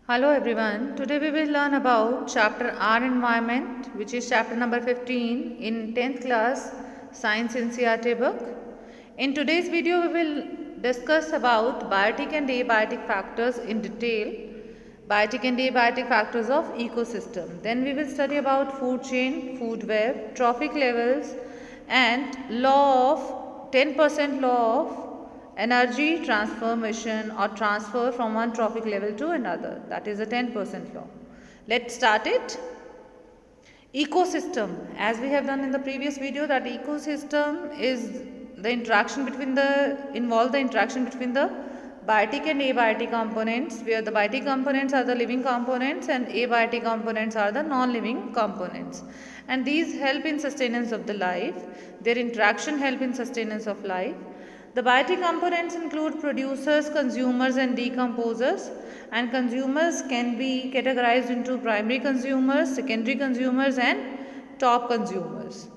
Hello everyone. Today we will learn about chapter R Environment, which is chapter number 15 in 10th class Science NCERT book. In today's video we will discuss about biotic and abiotic factors in detail, biotic and abiotic factors of ecosystem. Then we will study about food chain, food web, trophic levels and law of 10% law of energy transformation or transfer from one trophic level to another, that is a 10% law. Let's start it. Ecosystem, as we have done in the previous video, that ecosystem is the interaction between the biotic and abiotic components, where the biotic components are the living components and abiotic components are the non-living components, and these help in sustenance of the life. Their interaction help in sustenance of life. The biotic components include producers, consumers and decomposers, and consumers can be categorized into primary consumers, secondary consumers and top consumers.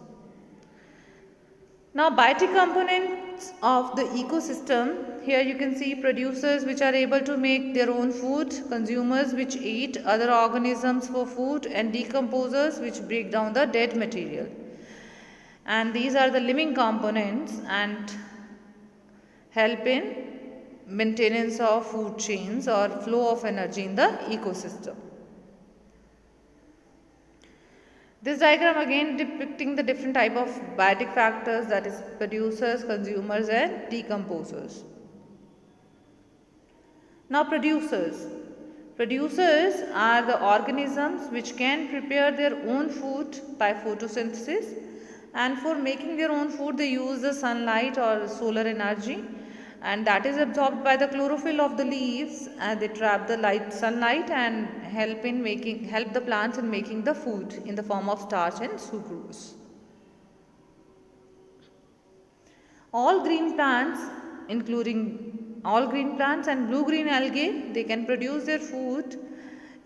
Now biotic components of the ecosystem, here you can see producers which are able to make their own food, consumers which eat other organisms for food, and decomposers which break down the dead material. And these are the living components and help in maintenance of food chains or flow of energy in the ecosystem. This diagram again depicting the different type of biotic factors, that is producers, consumers and decomposers. Now producers. Producers are the organisms which can prepare their own food by photosynthesis, and for making their own food they use the sunlight or solar energy, and that is absorbed by the chlorophyll of the leaves, and they trap the sunlight and help the plants in making the food in the form of starch and sucrose. All green plants and blue-green algae, they can produce their food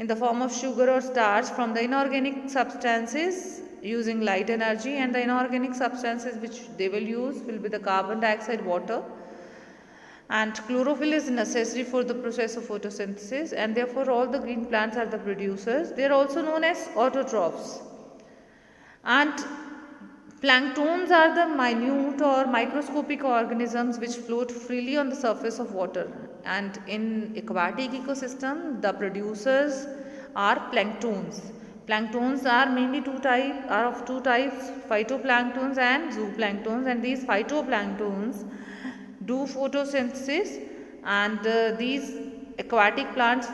in the form of sugar or starch from the inorganic substances using light energy, and the inorganic substances which they will use will be the carbon dioxide, water, and chlorophyll is necessary for the process of photosynthesis, and therefore all the green plants are the producers. They are also known as autotrophs. And planktons are the minute or microscopic organisms which float freely on the surface of water, and in aquatic ecosystem the producers are planktons. Planktons are mainly of two types, phytoplanktons and zooplanktons, and these phytoplanktons do photosynthesis, and these aquatic plants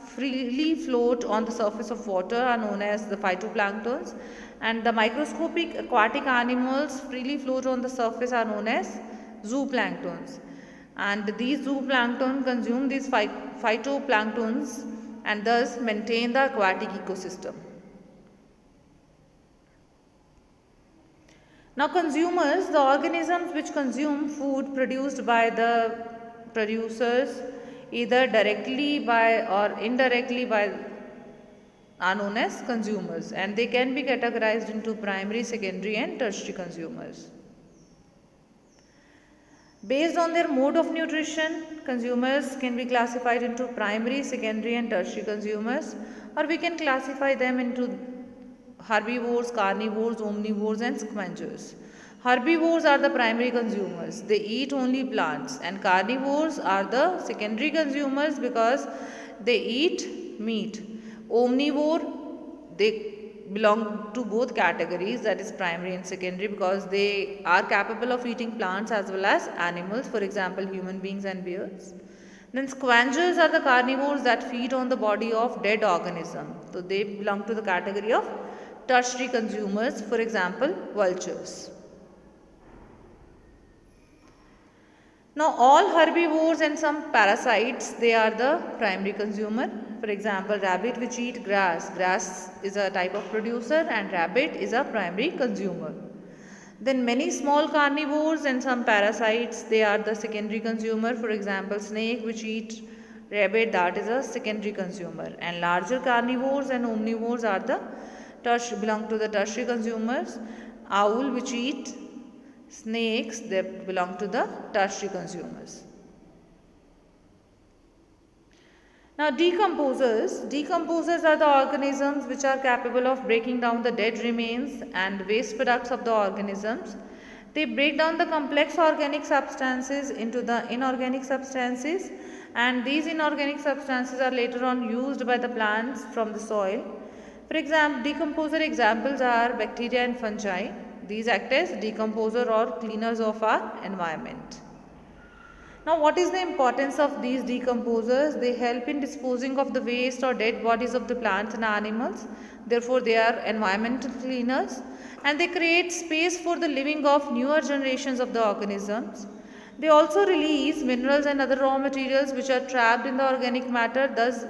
freely float on the surface of water are known as the phytoplanktons, and the microscopic aquatic animals freely float on the surface are known as zooplanktons, and these zooplankton consume these phytoplanktons and thus maintain the aquatic ecosystem. Now consumers, the organisms which consume food produced by the producers either directly by or indirectly by are known as consumers, and they can be categorized into primary, secondary and tertiary consumers. Based on their mode of nutrition, consumers can be classified into primary, secondary and tertiary consumers, or we can classify them into herbivores, carnivores, omnivores and scavengers. Herbivores are the primary consumers, they eat only plants, and carnivores are the secondary consumers because they eat meat. Omnivore, they belong to both categories, that is primary and secondary, because they are capable of eating plants as well as animals, for example human beings and bears. Then scavengers are the carnivores that feed on the body of dead organisms, so they belong to the category of tertiary consumers, for example vultures. Now all herbivores and some parasites, they are the primary consumer. For example rabbit which eat grass. Grass is a type of producer and rabbit is a primary consumer. Then many small carnivores and some parasites, they are the secondary consumer. For example snake which eat rabbit, that is a secondary consumer, and larger carnivores and omnivores are the belong to the tertiary consumers. Owl which eat snakes, they belong to the tertiary consumers. Now decomposers are the organisms which are capable of breaking down the dead remains and waste products of the organisms. They break down the complex organic substances into the inorganic substances, and these inorganic substances are later on used by the plants from the soil. For example, decomposer examples are bacteria and fungi. These act as decomposer or cleaners of our environment. Now, what is the importance of these decomposers? They help in disposing of the waste or dead bodies of the plants and animals. Therefore, they are environmental cleaners, and they create space for the living of newer generations of the organisms. They also release minerals and other raw materials which are trapped in the organic matter, thus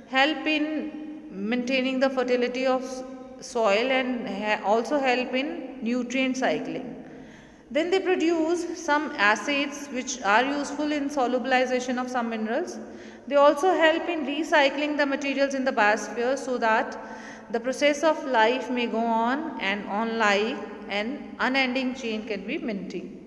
help in maintaining the fertility of soil and also help in nutrient cycling. Then they produce some acids which are useful in solubilization of some minerals. They also help in recycling the materials in the biosphere so that the process of life may go on, and on life an unending chain can be maintained.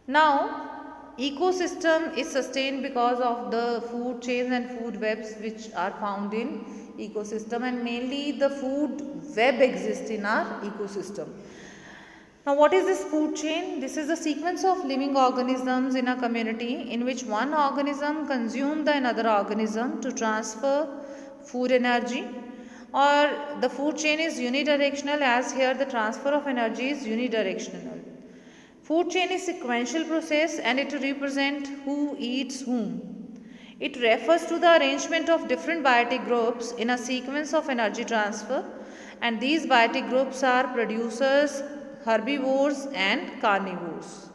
Now, ecosystem is sustained because of the food chains and food webs which are found in ecosystem, and mainly the food web exists in our ecosystem. Now, what is this food chain? This is a sequence of living organisms in a community in which one organism consumes the another organism to transfer food energy, or the food chain is unidirectional, as here the transfer of energy is unidirectional. Food chain is sequential process and it represents who eats whom. It refers to the arrangement of different biotic groups in a sequence of energy transfer, and these biotic groups are producers, herbivores and carnivores.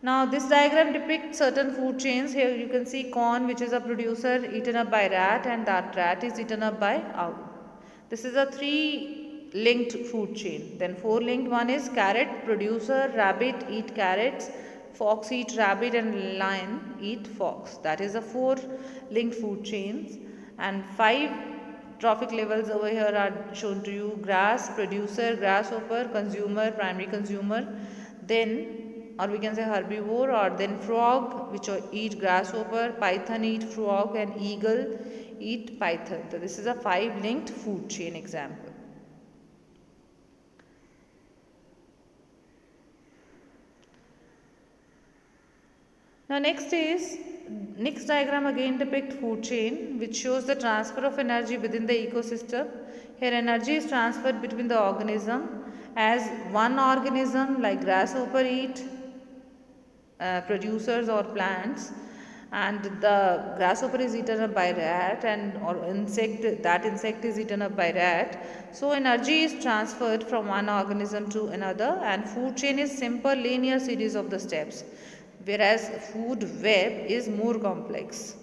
Now, this diagram depicts certain food chains. Here you can see corn, which is a producer eaten up by rat, and that rat is eaten up by owl. This is a 3 linked food chain. Then 4 linked one is carrot, producer, rabbit eat carrots, fox eat rabbit and lion eat fox. That is a 4 linked food chains. And 5 trophic levels over here are shown to you: grass, producer, grasshopper, consumer, primary consumer, then, or we can say herbivore, or then frog which eat grasshopper, python eat frog, and eagle eat python. So this is a 5 linked food chain example. Now next diagram again depict food chain, which shows the transfer of energy within the ecosystem. Here energy is transferred between the organism, as one organism like grasshopper eat producers or plants, and the grasshopper is eaten up by rat, and or insect, that insect is eaten up by rat. So energy is transferred from one organism to another, and food chain is simple linear series of the steps, whereas food web is more complex.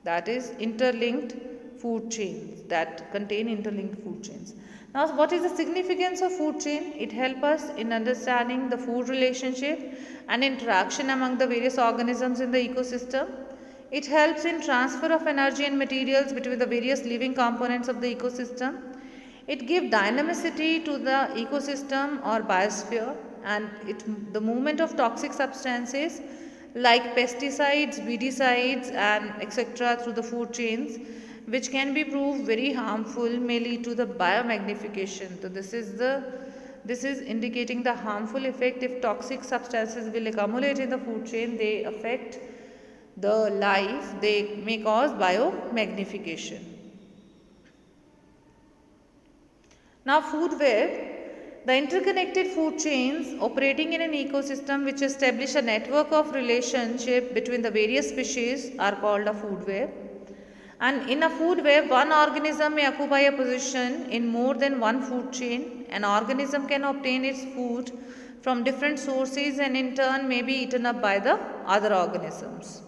That is interlinked food chains, that contain interlinked food chains. Now, what is the significance of food chain? It helps us in understanding the food relationship and interaction among the various organisms in the ecosystem. It helps in transfer of energy and materials between the various living components of the ecosystem. It gives dynamicity to the ecosystem or biosphere, and the movement of toxic substances like pesticides, weedicides and etc. through the food chains, which can be proved very harmful, may lead to the biomagnification. So this is indicating the harmful effect. If toxic substances will accumulate in the food chain, they affect the life, they may cause biomagnification. Now, food web. The interconnected food chains operating in an ecosystem which establish a network of relationship between the various species are called a food web. And in a food web, one organism may occupy a position in more than one food chain. An organism can obtain its food from different sources and in turn may be eaten up by the other organisms.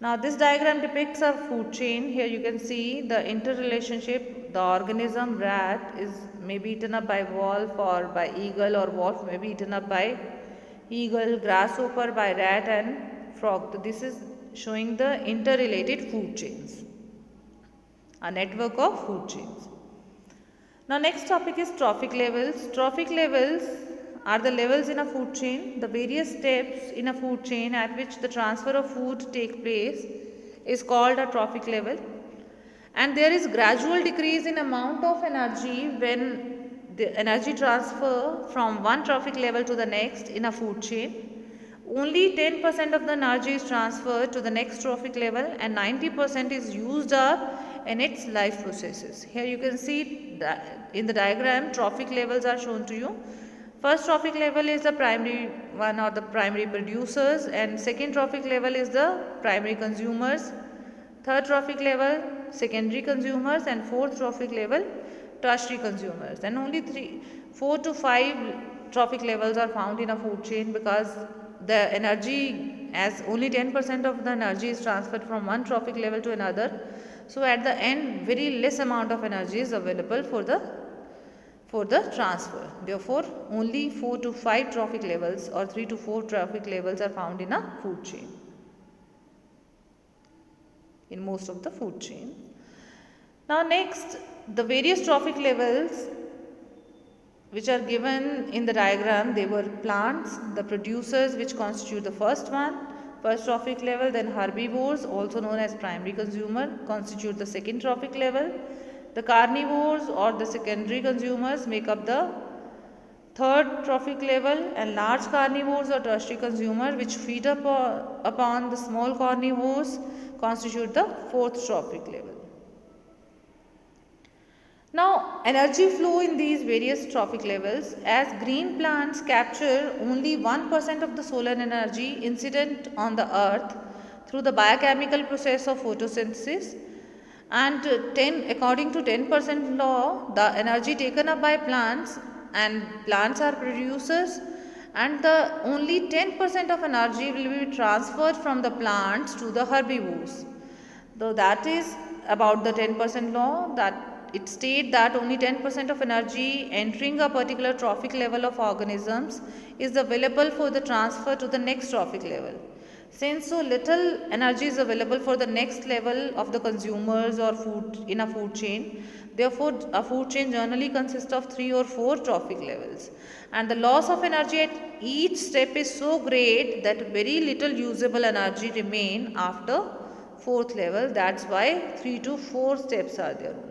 Now, this diagram depicts a food chain. Here you can see the interrelationship. The organism rat may be eaten up by wolf or by eagle, or wolf may be eaten up by eagle, grasshopper by rat and frog. So this is showing the interrelated food chains, a network of food chains. Now next topic is trophic levels. Trophic levels are the levels in a food chain. The various steps in a food chain at which the transfer of food take place is called a trophic level. And there is gradual decrease in amount of energy when the energy transfer from one trophic level to the next in a food chain. Only 10% of the energy is transferred to the next trophic level and 90% is used up in its life processes. Here you can see that in the diagram trophic levels are shown to you. First trophic level is the primary one or the primary producers, and second trophic level is the primary consumers. Third trophic level secondary consumers, and fourth trophic level tertiary consumers. And only 4 to 5 trophic levels are found in a food chain, because the energy, as only 10% of the energy is transferred from one trophic level to another, so at the end very less amount of energy is available for the transfer. Therefore only 4 to 5 trophic levels or 3 to 4 trophic levels are found in a food chain, in most of the food chain. Now next, the various trophic levels which are given in the diagram, they were plants, the producers, which constitute the first trophic level, then herbivores, also known as primary consumer, constitute the second trophic level. The carnivores or the secondary consumers make up the third trophic level, and large carnivores or tertiary consumers, which feed upon the small carnivores, constitute the fourth trophic level. Now, energy flow in these various trophic levels, as green plants capture only 1% of the solar energy incident on the earth through the biochemical process of photosynthesis, and according to 10% law, the energy taken up by plants, and plants are producers, and the only 10% of energy will be transferred from the plants to the herbivores. So that is about the 10% law, that it states that only 10% of energy entering a particular trophic level of organisms is available for the transfer to the next trophic level. Since so little energy is available for the next level of the consumers or food in a food chain, therefore a food chain generally consists of 3 or 4 trophic levels, and the loss of energy at each step is so great that very little usable energy remain after fourth level. That's why 3 to 4 steps are there only.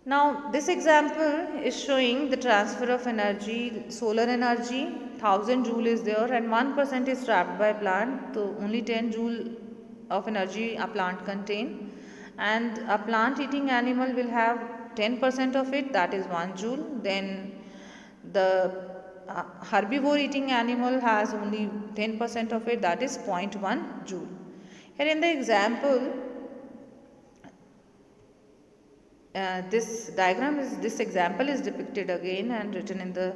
Now this example is showing the transfer of energy, solar energy, 1000 joule is there and 1% is trapped by plant, so only 10 joule of energy a plant contain, and a plant eating animal will have 10% of it, that is 1 joule. Then the herbivore eating animal has only 10% of it, that is 0.1 joule. Here in the example, this example is depicted again and written in the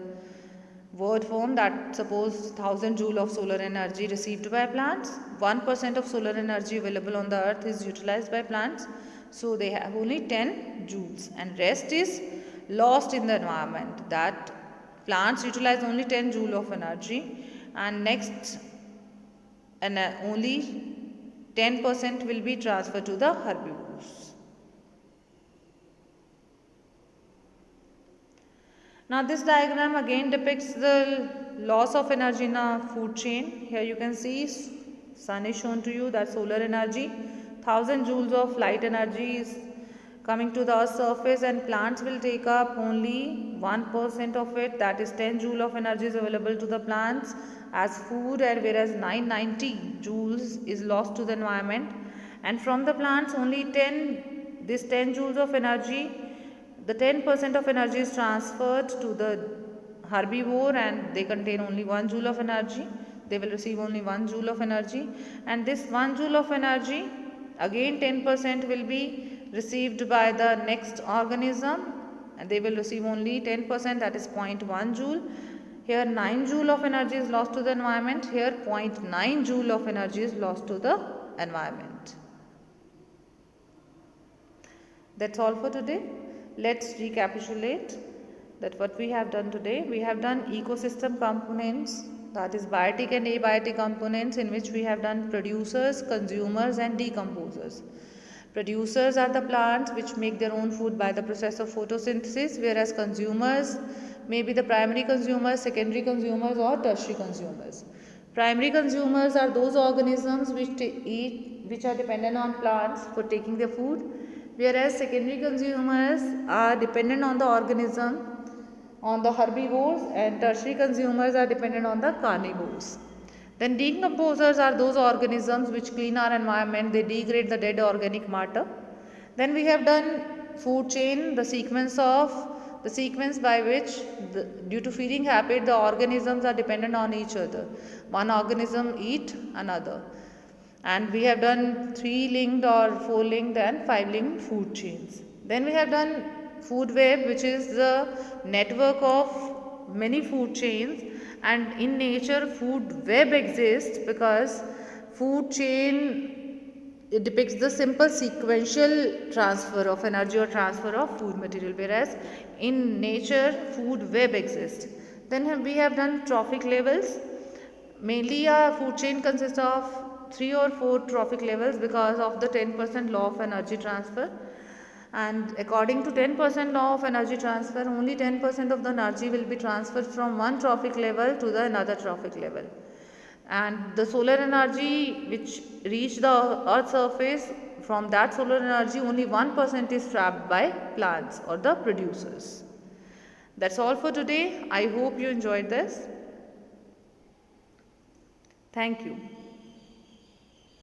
word form, that suppose 1000 joule of solar energy received by plants, 1% of solar energy available on the earth is utilized by plants, so they have only 10 joules, and rest is lost in the environment, that plants utilize only 10 joule of energy, and next only 10% will be transferred to the herbivores. Now this diagram again depicts the loss of energy in a food chain. Here you can see sun is shown to you, that solar energy, 1000 joules of light energy is coming to the earth's surface, and plants will take up only 1% of it, that is 10 joule of energy is available to the plants as food, and whereas 990 joules is lost to the environment, and from the plants only 10 joules of energy, the 10% of energy is transferred to the herbivore, and they contain only 1 joule of energy. They will receive only 1 joule of energy, and this 1 joule of energy, again 10% will be received by the next organism, and they will receive only 10%, that is 0.1 joule. Here 9 joule of energy is lost to the environment, here 0.9 joule of energy is lost to the environment. That's all for today. Let's recapitulate that what we have done today. We have done ecosystem components, that is biotic and abiotic components, in which we have done producers, consumers and decomposers. Producers are the plants which make their own food by the process of photosynthesis, whereas consumers may be the primary consumers, secondary consumers, or tertiary consumers. Primary consumers are those organisms which are dependent on plants for taking their food, whereas secondary consumers are dependent on the organism, on the herbivores, and tertiary consumers are dependent on the carnivores. Then decomposers are those organisms which clean our environment, they degrade the dead organic matter. Then we have done food chain, the sequence by which due to feeding habit the organisms are dependent on each other. One organism eat another. And we have done 3-linked or 4-linked and 5-linked food chains. Then we have done food web, which is the network of many food chains, and in nature food web exists because food chain, it depicts the simple sequential transfer of energy or transfer of food material, whereas in nature food web exists. Then we have done trophic levels. Mainly a food chain consists of 3 or 4 trophic levels because of the 10% law of energy transfer. And according to 10% law of energy transfer, only 10% of the energy will be transferred from one trophic level to the another trophic level. And the solar energy which reach the earth's surface, from that solar energy only 1% is trapped by plants or the producers. That's all for today. I hope you enjoyed this. Thank you.